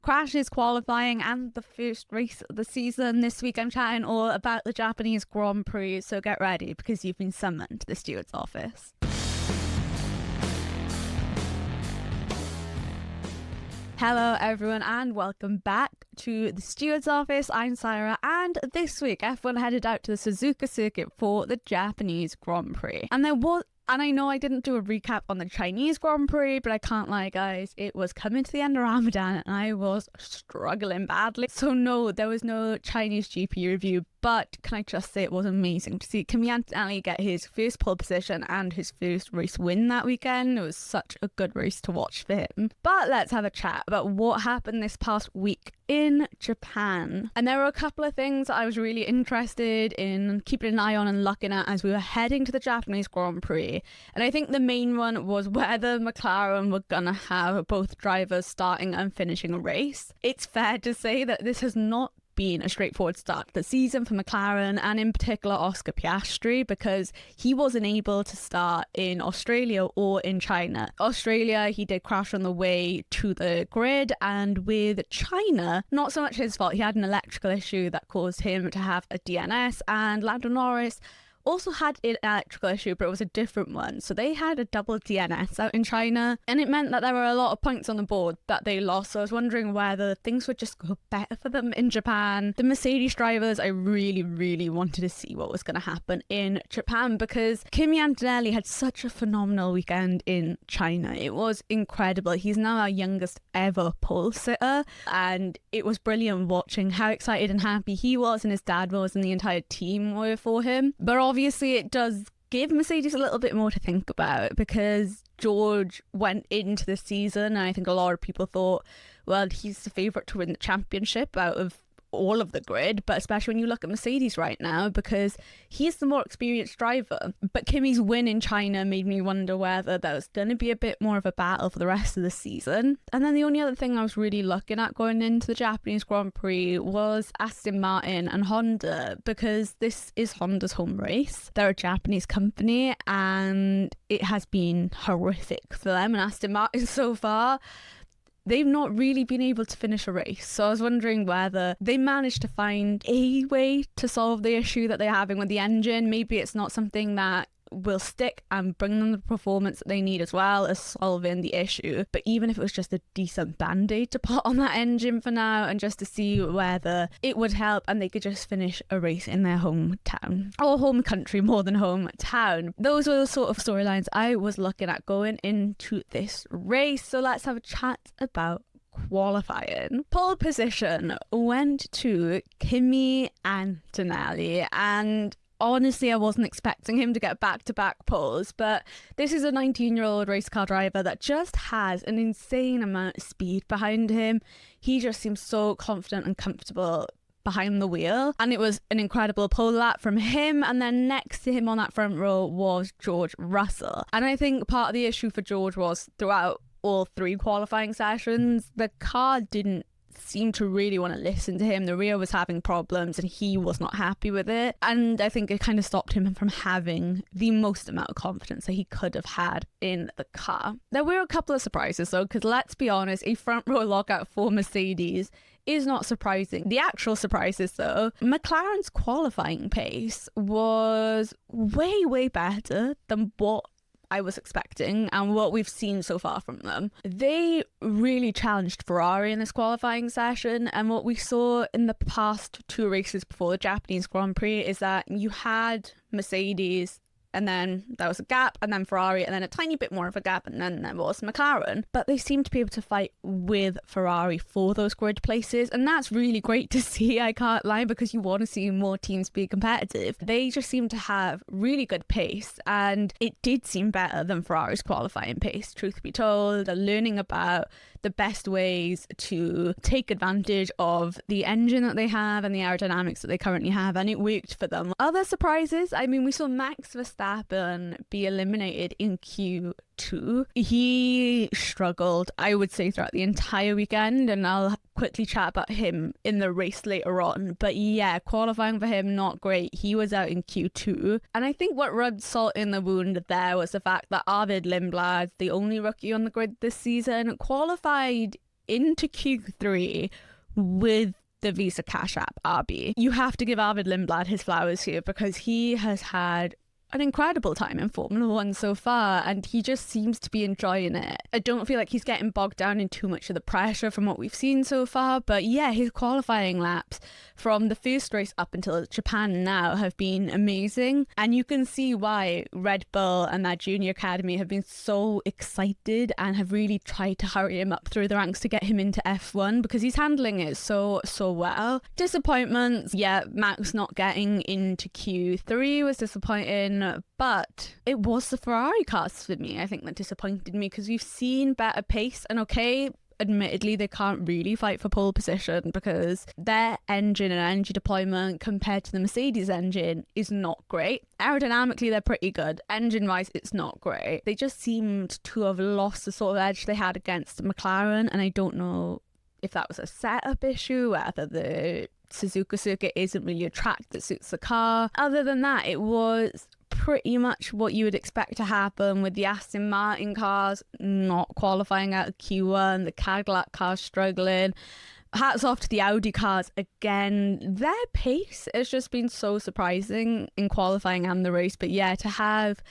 crashes, qualifying, and the first race of the season. This week I'm chatting all about the Japanese Grand Prix, so get ready because you've been summoned to the steward's office. Hello everyone and welcome back to the steward's office. I'm Sarah, and this week F1 headed out to the Suzuka circuit for the Japanese Grand Prix. And I know I didn't do a recap on the Chinese Grand Prix, but I can't lie guys, it was coming to the end of Ramadan and I was struggling badly. So no, there was no Chinese GP review, but can I just say it was amazing to see Antonelli get his first pole position and his first race win that weekend. It was such a good race to watch for him. But let's have a chat about what happened this past week in Japan. And there were a couple of things I was really interested in keeping an eye on and looking at as we were heading to the Japanese Grand Prix. And I think the main one was whether McLaren were gonna have both drivers starting and finishing a race. It's fair to say that this has not been a straightforward start to the season for McLaren, and in particular Oscar Piastri, because he wasn't able to start in Australia or in China. Australia, he did crash on the way to the grid, and with China, not so much his fault. He had an electrical issue that caused him to have a DNS, and Lando Norris also had an electrical issue, but it was a different one. So they had a double DNS out in China, and it meant that there were a lot of points on the board that they lost. So I was wondering whether things would just go better for them in Japan. The Mercedes drivers, I really wanted to see what was going to happen in Japan, because Antonelli had such a phenomenal weekend in China. It was incredible. He's now our youngest ever pole sitter, and it was brilliant watching how excited and happy he was and his dad was and the entire team were for him. But obviously it does give Mercedes a little bit more to think about, because George went into the season and I think a lot of people thought, well, he's the favourite to win the championship out of all of the grid, but especially when you look at Mercedes right now, because he's the more experienced driver. But Kimi's win in China made me wonder whether that was going to be a bit more of a battle for the rest of the season. And then the only other thing I was really looking at going into the Japanese Grand Prix was Aston Martin and Honda, because this is Honda's home race. They're a Japanese company and it has been horrific for them, and Aston Martin so far, they've not really been able to finish a race. So I was wondering whether they managed to find a way to solve the issue that they're having with the engine. Maybe it's not something that will stick and bring them the performance that they need as well as solving the issue. But even if it was just a decent band-aid to put on that engine for now, and just to see whether it would help and they could just finish a race in their hometown, or home country more than hometown. Those were the sort of storylines I was looking at going into this race. So let's have a chat about qualifying. Pole position went to Kimi Antonelli, and honestly, I wasn't expecting him to get back-to-back poles, but this is a 19-year-old race car driver that just has an insane amount of speed behind him. He just seems so confident and comfortable behind the wheel, and it was an incredible pole lap from him. And then next to him on that front row was George Russell, and I think part of the issue for George was throughout all three qualifying sessions, the car didn't seem to really want to listen to him. The rear was having problems and he was not happy with it, and I think it kind of stopped him from having the most amount of confidence that he could have had in the car. There were a couple of surprises though, because let's be honest, a front row lockout for Mercedes is not surprising. The actual surprises though, McLaren's qualifying pace was way better than what I was expecting and what we've seen so far from them. They really challenged Ferrari in this qualifying session, and what we saw in the past two races before the Japanese Grand Prix is that you had Mercedes, and then there was a gap, and then Ferrari, and then a tiny bit more of a gap, and then there was McLaren. But they seem to be able to fight with Ferrari for those grid places, and that's really great to see, I can't lie, because you want to see more teams be competitive. They just seem to have really good pace, and it did seem better than Ferrari's qualifying pace, truth be told. They're learning about the best ways to take advantage of the engine that they have and the aerodynamics that they currently have, and it worked for them. Other surprises, I mean, we saw Max Verstappen be eliminated in Q2. He struggled, I would say, throughout the entire weekend, and I'll quickly chat about him in the race later on. But yeah, qualifying for him, not great. He was out in Q2, and I think what rubbed salt in the wound there was the fact that Arvid Lindblad, the only rookie on the grid this season, qualified into Q3 with the Visa Cash App, RB. You have to give Arvid Lindblad his flowers here, because he has had an incredible time in Formula One so far, and he just seems to be enjoying it. I don't feel like he's getting bogged down in too much of the pressure from what we've seen so far, but yeah, his qualifying laps from the first race up until Japan now have been amazing, and you can see why Red Bull and that junior academy have been so excited and have really tried to hurry him up through the ranks to get him into F1, because he's handling it so well. Disappointments, yeah, Max not getting into Q3 was disappointing, but it was the Ferrari cars for me, I think, that disappointed me, because we've seen better pace, and okay, admittedly they can't really fight for pole position because their engine and energy deployment compared to the Mercedes engine is not great. Aerodynamically they're pretty good, engine wise it's not great. They just seemed to have lost the sort of edge they had against McLaren, and I don't know if that was a setup issue, whether the Suzuka circuit isn't really a track that suits the car. Other than that, it was pretty much what you would expect to happen, with the Aston Martin cars not qualifying out of Q1, the Cadillac cars struggling. Hats off to the Audi cars again. Their pace has just been so surprising in qualifying and the race. But yeah, to have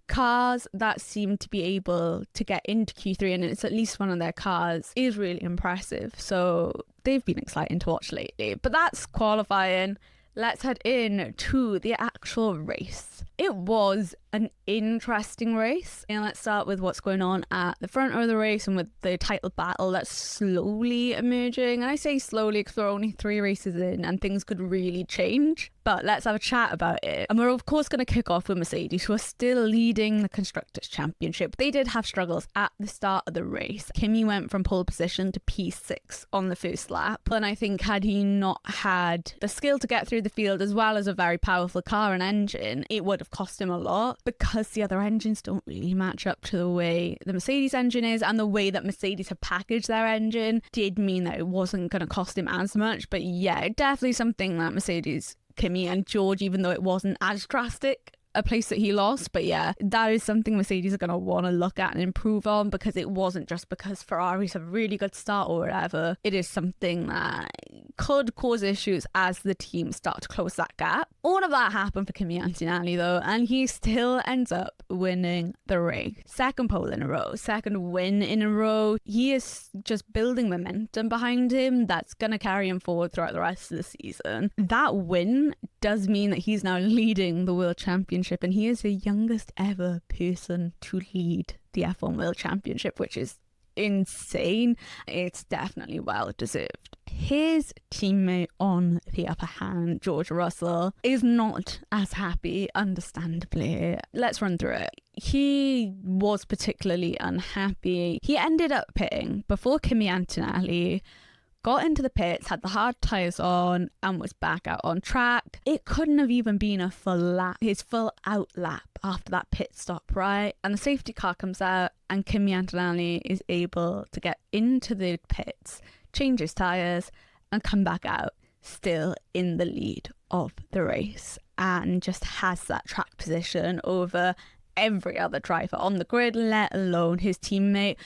cars that seem to be able to get into Q3, and it's at least one of their cars, is really impressive. So they've been exciting to watch lately. But that's qualifying. Let's head in to the actual race. It was an interesting race, and let's start with what's going on at the front of the race and with the title battle that's slowly emerging. And I say slowly because we're only 3 races in and things could really change, but let's have a chat about it. And we're of course going to kick off with Mercedes, who are still leading the Constructors' Championship. They did have struggles at the start of the race. Kimi went from pole position to P6 on the first lap, and I think had he not had the skill to get through the field as well as a very powerful car and engine, it would have cost him a lot, because the other engines don't really match up to the way the Mercedes engine is, and the way that Mercedes have packaged their engine did mean that it wasn't going to cost him as much. But yeah, definitely something that Mercedes, Kimi and George, even though it wasn't as drastic a place that he lost, but yeah, that is something Mercedes are going to want to look at and improve on, because it wasn't just because Ferraris have a really good start or whatever. It is something that could cause issues as the teams start to close that gap. All of that happened for Kimi Antonelli though, and he still ends up winning the race. Second pole in a row, second win in a row. He is just building momentum behind him that's going to carry him forward throughout the rest of the season. That win does mean that he's now leading the World Championship, and he is the youngest ever person to lead the F1 World Championship, which is insane. It's definitely well deserved. His teammate on the upper hand, George Russell, is not as happy, understandably. Let's run through it. He was particularly unhappy. He ended up pitting before Kimi Antonelli, got into the pits, had the hard tyres on, and was back out on track. It couldn't have even been a full lap, his full out lap after that pit stop, right? And the safety car comes out, and Kimi Antonelli is able to get into the pits, change his tyres, and come back out, still in the lead of the race, and just has that track position over every other driver on the grid, let alone his teammate,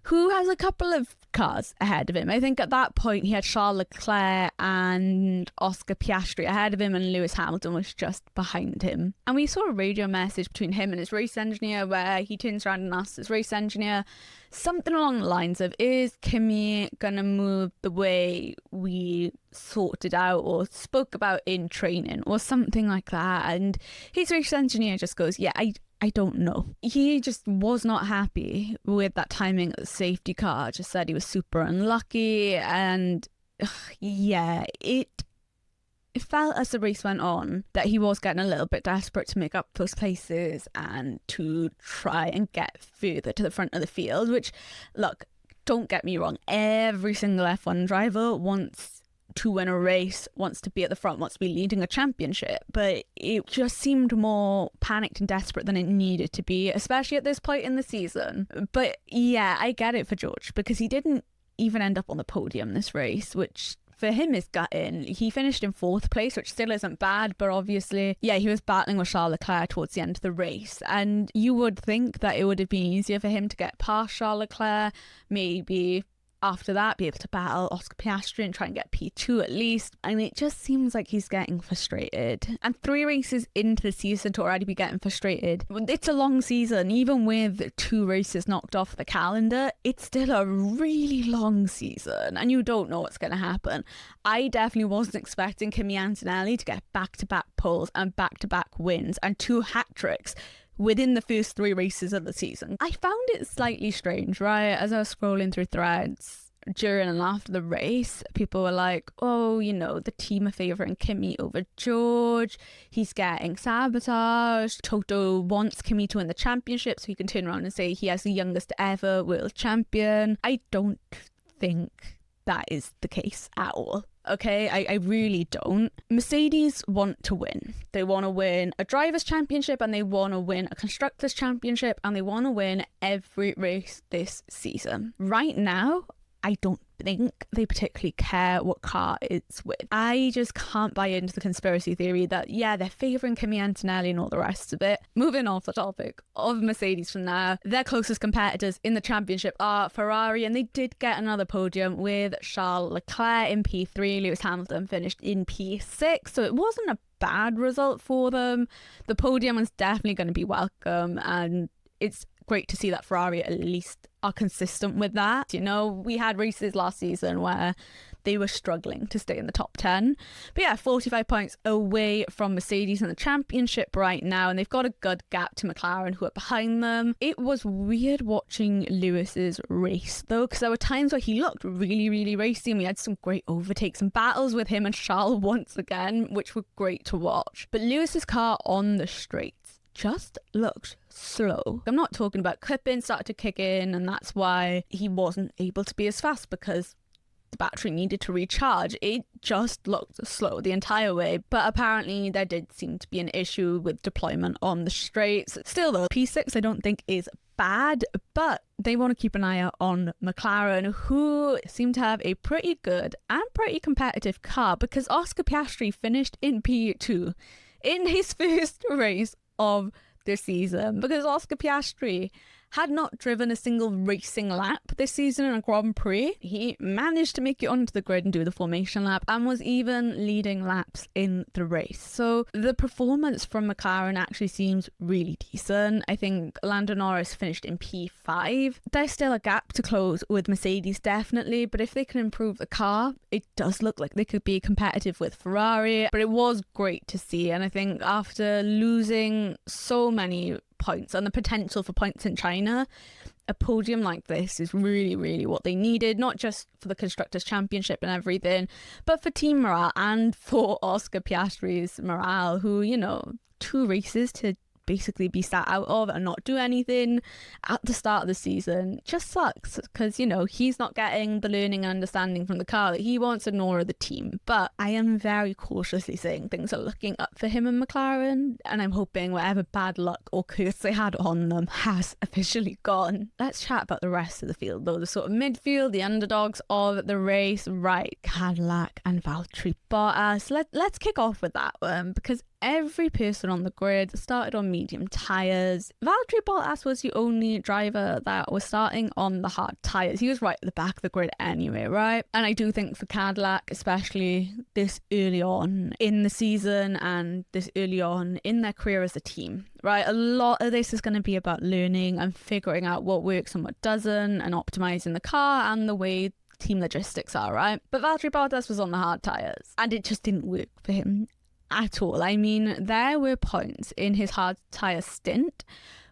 who has a couple of cars ahead of him. I think at that point he had Charles Leclerc and Oscar Piastri ahead of him, and Lewis Hamilton was just behind him. And we saw a radio message between him and his race engineer where he turns around and asks his race engineer something along the lines of, is Kimi gonna move the way we sorted out or spoke about in training, or something like that? And his race engineer just goes, yeah, I don't know. He just was not happy with that timing of the safety car, just said he was super unlucky, and yeah, it felt as the race went on that he was getting a little bit desperate to make up those places and to try and get further to the front of the field, which, look, don't get me wrong, every single F1 driver wants to win a race, wants to be at the front, wants to be leading a championship, but it just seemed more panicked and desperate than it needed to be, especially at this point in the season. But yeah, I get it for George, because he didn't even end up on the podium this race, which for him is gutting. He finished in 4th place, which still isn't bad, but obviously, yeah, he was battling with Charles Leclerc towards the end of the race, and you would think that it would have been easier for him to get past Charles Leclerc, maybe after that be able to battle Oscar Piastri and try and get P2 at least. And it just seems like he's getting frustrated. And 3 races into the season to already be getting frustrated. It's a long season. Even with 2 races knocked off the calendar, it's still a really long season. And you don't know what's going to happen. I definitely wasn't expecting Kimi Antonelli to get back-to-back poles and back-to-back wins and 2 hat-tricks within the first 3 races of the season. I found it slightly strange, right? As I was scrolling through threads during and after the race, people were like, oh, you know, the team are favouring Kimi over George. He's getting sabotaged. Toto wants Kimi to win the championship so he can turn around and say he has the youngest ever world champion. I don't think that is the case at all. Okay, I really don't. Mercedes want to win. They want to win a driver's championship and they want to win a constructor's championship and they want to win every race this season. Right now, I don't think they particularly care what car it's with. I just can't buy into the conspiracy theory that, yeah, they're favouring Kimi Antonelli and all the rest of it. Moving off the topic of Mercedes for now, their closest competitors in the championship are Ferrari, and they did get another podium with Charles Leclerc in P3. Lewis Hamilton finished in P6, so it wasn't a bad result for them. The podium is definitely going to be welcome, and it's great to see that Ferrari at least are consistent with that. You know, we had races last season where they were struggling to stay in the top 10. But yeah, 45 points away from Mercedes in the championship right now, and they've got a good gap to McLaren, who are behind them. It was weird watching Lewis's race though, because there were times where he looked really, really racy, and we had some great overtakes and battles with him and Charles once again, which were great to watch. But Lewis's car on the straights just looked slow. I'm not talking about clipping started to kick in, and that's why he wasn't able to be as fast, because the battery needed to recharge. It just looked slow the entire way, but apparently there did seem to be an issue with deployment on the straights. Still though, P6 I don't think is bad, but they want to keep an eye out on McLaren, who seem to have a pretty good and pretty competitive car, because Oscar Piastri finished in P2 in his first race of the season, because Oscar Piastri had not driven a single racing lap this season in a Grand Prix. He managed to make it onto the grid and do the formation lap, and was even leading laps in the race. So the performance from McLaren actually seems really decent. I think Lando Norris finished in P5. There's still a gap to close with Mercedes, definitely, but if they can improve the car, it does look like they could be competitive with Ferrari. But it was great to see, and I think after losing so many points and the potential for points in China, a podium like this is really, really what they needed, not just for the Constructors' Championship and everything, but for team morale and for Oscar Piastri's morale, who, you know, 2 races to basically be sat out of and not do anything at the start of the season just sucks, because, you know, he's not getting the learning and understanding from the car that he wants, nor the team. But I am very cautiously saying things are looking up for him and McLaren, and I'm hoping whatever bad luck or curse they had on them has officially gone. Let's chat about the rest of the field though, the sort of midfield, the underdogs of the race. Right, Cadillac and Valtteri Bottas. Let's kick off with that one, because every person on the grid started on medium tyres. Valtteri Bottas was the only driver that was starting on the hard tyres. He was right at the back of the grid anyway, right? And I do think for Cadillac, especially this early on in the season and this early on in their career as a team, right, a lot of this is going to be about learning and figuring out what works and what doesn't, and optimizing the car and the way team logistics are, right? But Valtteri Bottas was on the hard tyres, and it just didn't work for him at all. I mean, there were points in his hard tyre stint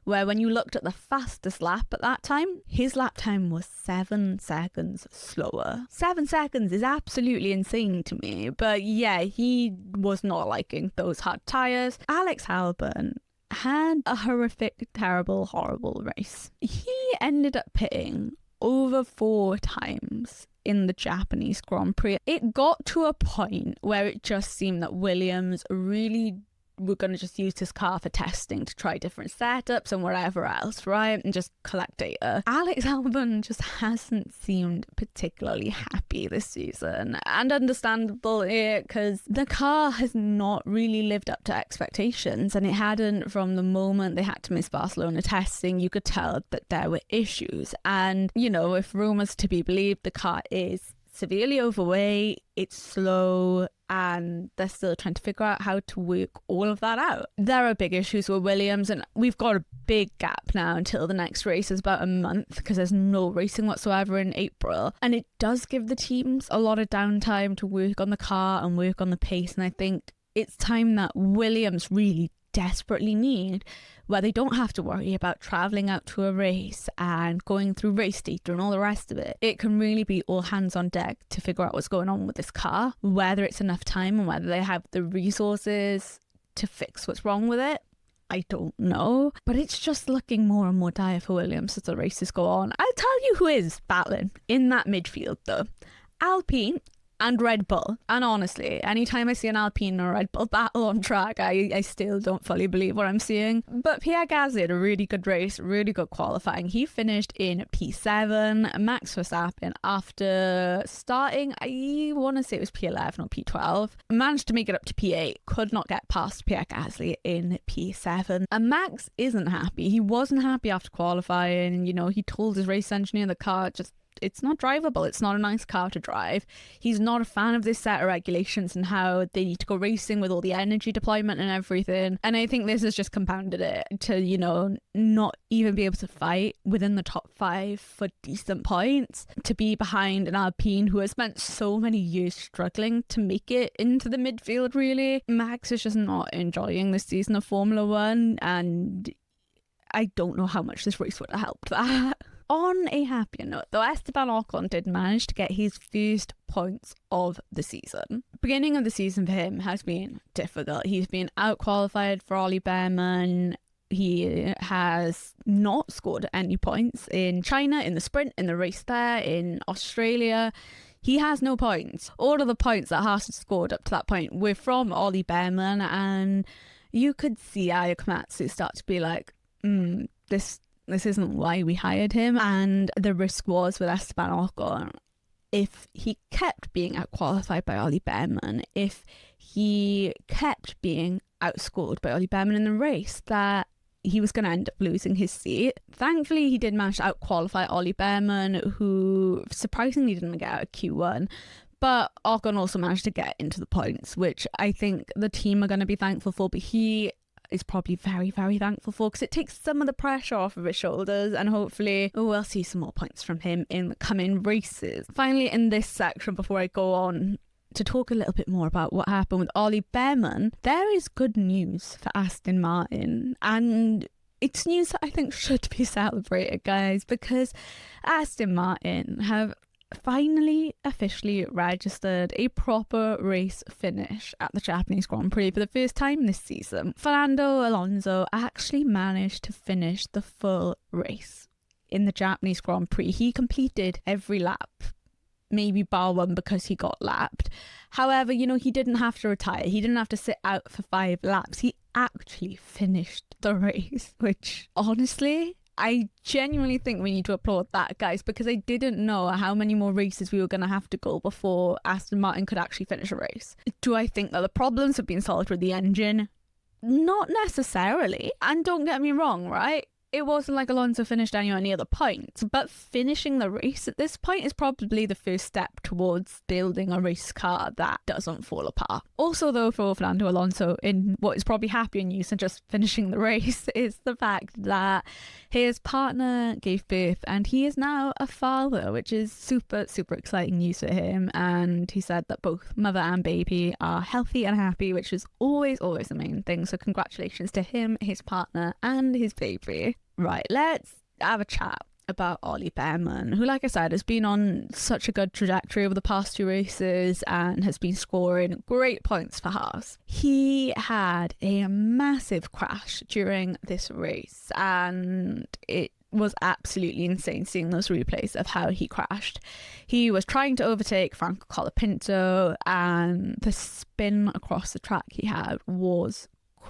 where when you looked at the fastest lap at that time, his lap time was 7 seconds slower. 7 seconds is absolutely insane to me. But yeah, he was not liking those hard tyres. Alex Albon had a horrific, terrible, horrible race. He ended up pitting over 4 times in the Japanese Grand Prix. It got to a point where it just seemed that Williams really we're going to just use this car for testing to try different setups and whatever else, right? And just collect data. Alex Albon just hasn't seemed particularly happy this season. And understandable because the car has not really lived up to expectations, and it hadn't from the moment they had to miss Barcelona testing. You could tell that there were issues. And, you know, if rumours to be believed, the car is severely overweight, it's slow, and they're still trying to figure out how to work all of that out. There are big issues with Williams, and we've got a big gap now until the next race is about a month, because there's no racing whatsoever in April, and it does give the teams a lot of downtime to work on the car and work on the pace. And I think it's time that Williams really desperately need, where they don't have to worry about travelling out to a race and going through race data and all the rest of it. It can really be all hands on deck to figure out what's going on with this car, whether it's enough time and whether they have the resources to fix what's wrong with it. I don't know, but it's just looking more and more dire for Williams as the races go on. I'll tell you who is battling in that midfield though. Alpine and Red Bull. And honestly, anytime I see an Alpine or Red Bull battle on track, I still don't fully believe what I'm seeing. But Pierre Gasly had a really good race, really good qualifying. He finished in P7. Max Verstappen, after starting, I want to say it was P11 or P12, managed to make it up to P8, could not get past Pierre Gasly in P7. And Max isn't happy. He wasn't happy after qualifying. You know, he told his race engineer the car just, it's not drivable. It's not a nice car to drive. He's not a fan of this set of regulations and how they need to go racing with all the energy deployment and everything. And I think this has just compounded it to, you know, not even be able to fight within the top 5 for decent points, to be behind an Alpine who has spent so many years struggling to make it into the midfield, really. Max is just not enjoying this season of Formula One, and I don't know how much this race would have helped that. On a happier note, though, Esteban Ocon did manage to get his first points of the season. Beginning of the season for him has been difficult. He's been out-qualified for Ollie Bearman. He has not scored any points in China, in the sprint, in the race there, in Australia. He has no points. All of the points that Haas had scored up to that point were from Ollie Bearman, and you could see Ayao Komatsu start to be like, this isn't why we hired him. And the risk was with Esteban Ocon, if he kept being out-qualified by Ollie Bearman, if he kept being outscored by Ollie Bearman in the race, that he was going to end up losing his seat. Thankfully, he did manage to out-qualify Ollie Bearman, who surprisingly didn't get out of Q1. But Ocon also managed to get into the points, which I think the team are going to be thankful for, but he is probably very, very thankful for, because it takes some of the pressure off of his shoulders, and hopefully we'll see some more points from him in the coming races. Finally, in this section, before I go on to talk a little bit more about what happened with Ollie Bearman, there is good news for Aston Martin, and it's news that I think should be celebrated, guys, because Aston Martin have finally officially registered a proper race finish at the Japanese Grand Prix for the first time this season. Fernando Alonso actually managed to finish the full race in the Japanese Grand Prix. He completed every lap, maybe bar one because he got lapped. However, you know, he didn't have to retire. He didn't have to sit out for 5 laps. He actually finished the race, which honestly, I genuinely think we need to applaud that, guys, because I didn't know how many more races we were going to have to go before Aston Martin could actually finish a race. Do I think that the problems have been solved with the engine? Not necessarily. And don't get me wrong, right? It wasn't like Alonso finished anywhere near the points, but finishing the race at this point is probably the first step towards building a race car that doesn't fall apart. Also, though, for Fernando Alonso, in what is probably happier news than just finishing the race, is the fact that his partner gave birth and he is now a father, which is super, super exciting news for him. And he said that both mother and baby are healthy and happy, which is always, always the main thing. So congratulations to him, his partner, and his baby. Right, let's have a chat about Ollie Bearman, who, like I said, has been on such a good trajectory over the past 2 races and has been scoring great points for Haas. He had a massive crash during this race, and it was absolutely insane seeing those replays of how he crashed. He was trying to overtake Franco Colapinto, and the spin across the track he had was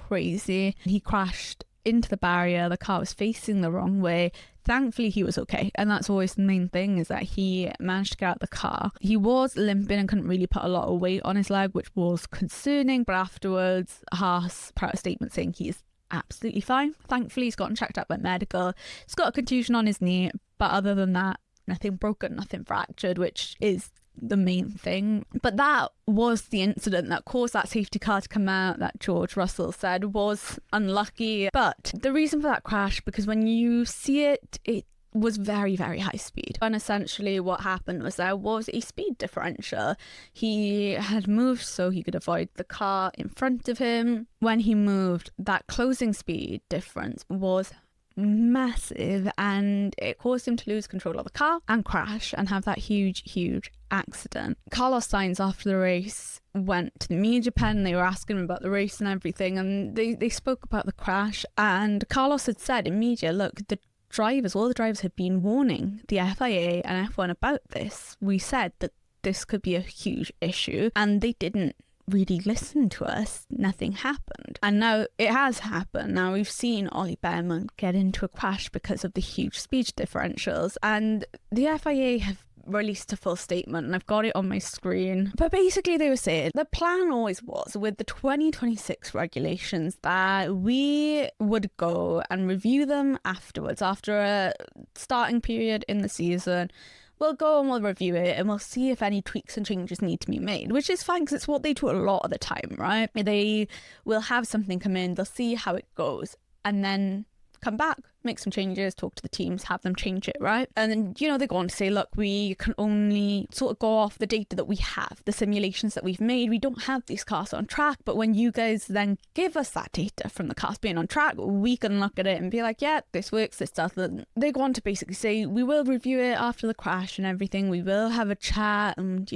crazy. He crashed into the barrier. The car was facing the wrong way. Thankfully, he was okay. And that's always the main thing, is that he managed to get out of the car. He was limping and couldn't really put a lot of weight on his leg, which was concerning. But afterwards, Haas put out a statement saying he's absolutely fine. Thankfully, he's gotten checked out by medical. He's got a contusion on his knee. But other than that, nothing broken, nothing fractured, which is the main thing. But that was the incident that caused that safety car to come out, that George Russell said was unlucky. But the reason for that crash, because when you see it, it was very, very high speed. And essentially what happened was there was a speed differential. He had moved so he could avoid the car in front of him. When he moved, that closing speed difference was massive, and it caused him to lose control of the car and crash and have that huge accident. Carlos Sainz, after the race, went to the media pen. They were asking him about the race and everything, and they spoke about the crash. And Carlos had said in media, look, all the drivers had been warning the FIA and F1 about this. We said that this could be a huge issue, and they didn't really listen to us. Nothing happened, and now it has happened. Now we've seen Ollie Bearman get into a crash because of the huge speed differentials, and the FIA have released a full statement, and I've got it on my screen. But basically they were saying the plan always was, with the 2026 regulations, that we would go and review them afterwards, after a starting period in the season. We'll go and we'll review it and we'll see if any tweaks and changes need to be made, which is fine because it's what they do a lot of the time, right? They will have something come in, they'll see how it goes, and then come back, make some changes, talk to the teams, have them change it, right? And then, they go on to say, look, we can only sort of go off the data that we have, the simulations that we've made. We don't have these cars on track, but when you guys then give us that data from the cars being on track, we can look at it and be like, yeah, this works, this doesn't. They go on to basically say, we will review it after the crash and everything. We will have a chat, and,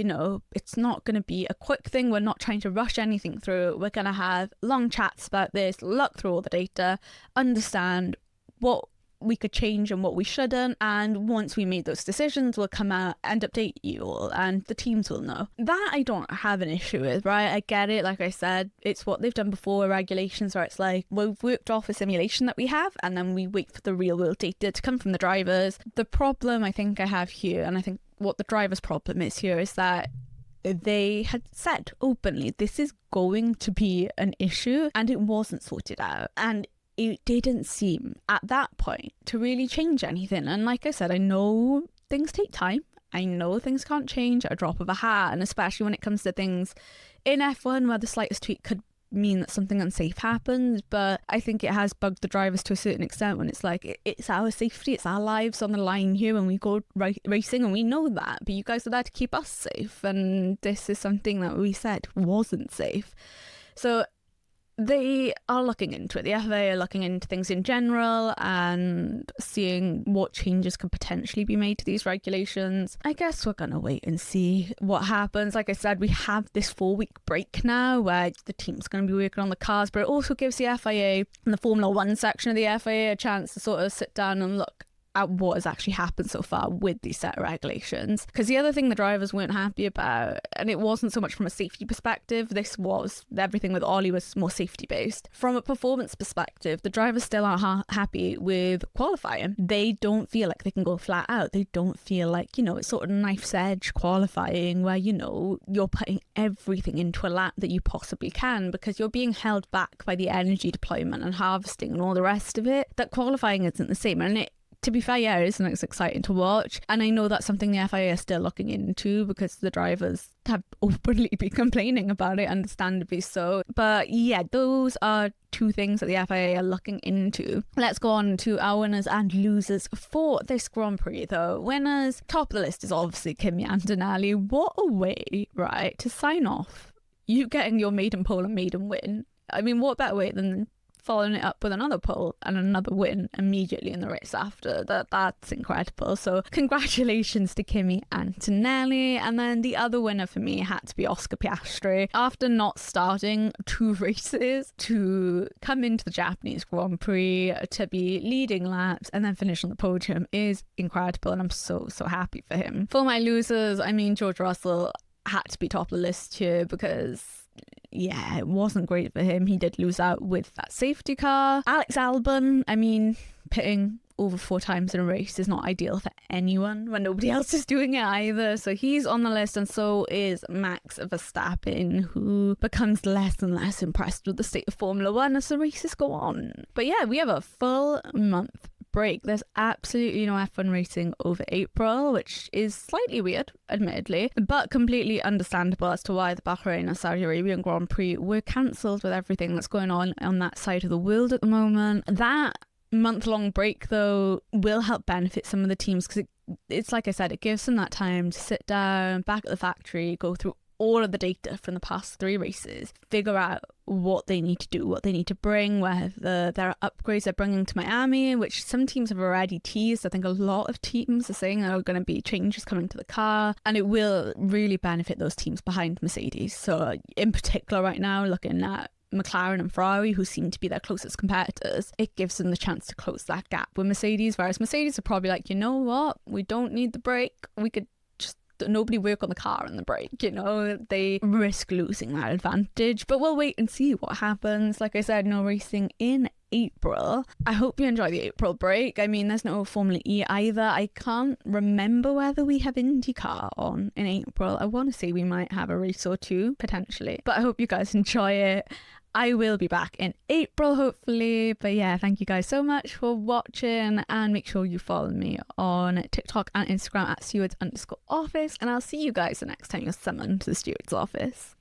it's not going to be a quick thing. We're not trying to rush anything through. We're going to have long chats about this, look through all the data, understand what we could change and what we shouldn't, and once we made those decisions, we'll come out and update you all, and the teams will know. That I don't have an issue with, right? I get it. Like I said, it's what they've done before, regulations where it's like, we've worked off a simulation that we have, and then we wait for the real world data to come from the drivers. The problem I think I have here, and I think what the driver's problem is here, is that they had said openly this is going to be an issue, and it wasn't sorted out, and it didn't seem at that point to really change anything. And like I said, I know things take time. I know things can't change at a drop of a hat, and especially when it comes to things in F1 where the slightest tweak could mean that something unsafe happens. But I think it has bugged the drivers to a certain extent when it's like, it's our safety, it's our lives on the line here when we go racing, and we know that, but you guys are there to keep us safe, and this is something that we said wasn't safe. So they are looking into it. The FIA are looking into things in general and seeing what changes could potentially be made to these regulations. I guess we're going to wait and see what happens. Like I said, we have this 4-week break now where the team's going to be working on the cars, but it also gives the FIA and the Formula One section of the FIA a chance to sort of sit down and look at what has actually happened so far with these set of regulations. Because the other thing the drivers weren't happy about, and it wasn't so much from a safety perspective, everything with Ollie was more safety based. From a performance perspective, the drivers still aren't happy with qualifying. They don't feel like they can go flat out. They don't feel like, it's sort of knife's edge qualifying where, you're putting everything into a lap that you possibly can because you're being held back by the energy deployment and harvesting and all the rest of it. That qualifying isn't the same. And to be fair, yeah, it's exciting to watch. And I know that's something the FIA is still looking into because the drivers have openly been complaining about it, understandably so. But yeah, those are two things that the FIA are looking into. Let's go on to our winners and losers for this Grand Prix though. Winners, top of the list is obviously Kimi Antonelli. What a way, right, to sign off you getting your maiden pole and maiden win. I mean, what better way than following it up with another pole and another win immediately in the race after. That's incredible. So congratulations to Kimi Antonelli. And then the other winner for me had to be Oscar Piastri. After not starting 2 races, to come into the Japanese Grand Prix, to be leading laps and then finish on the podium is incredible, and I'm so happy for him. For my losers, I mean, George Russell had to be top of the list here because yeah, it wasn't great for him. He did lose out with that safety car. Alex Albon, I mean, pitting over 4 times in a race is not ideal for anyone when nobody else is doing it either. So he's on the list, and so is Max Verstappen, who becomes less and less impressed with the state of Formula One as the races go on. But yeah, we have a full month break. There's absolutely no F1 racing over April, which is slightly weird, admittedly, but completely understandable as to why the Bahrain and Saudi Arabian Grand Prix were cancelled with everything that's going on that side of the world at the moment. That month-long break, though, will help benefit some of the teams, because it's like I said, it gives them that time to sit down back at the factory, go through all of the data from the past 3 races, figure out what they need to do, what they need to bring, whether there are upgrades they're bringing to Miami, which some teams have already teased. I think a lot of teams are saying there are going to be changes coming to the car, and it will really benefit those teams behind Mercedes. So in particular right now, looking at McLaren and Ferrari, who seem to be their closest competitors, it gives them the chance to close that gap with Mercedes, whereas Mercedes are probably like, you know what, we don't need the break, we could just nobody work on the car in the break, you know, they risk losing that advantage. But we'll wait and see what happens. Like I said, no racing in April. I hope you enjoy the April break. I mean, there's no Formula E either. I can't remember whether we have IndyCar on in April. I want to say we might have a race or 2 potentially, but I hope you guys enjoy it. I will be back in April, hopefully. But yeah, thank you guys so much for watching, and make sure you follow me on TikTok and Instagram at stewards_office, and I'll see you guys the next time you're summoned to the Steward's office.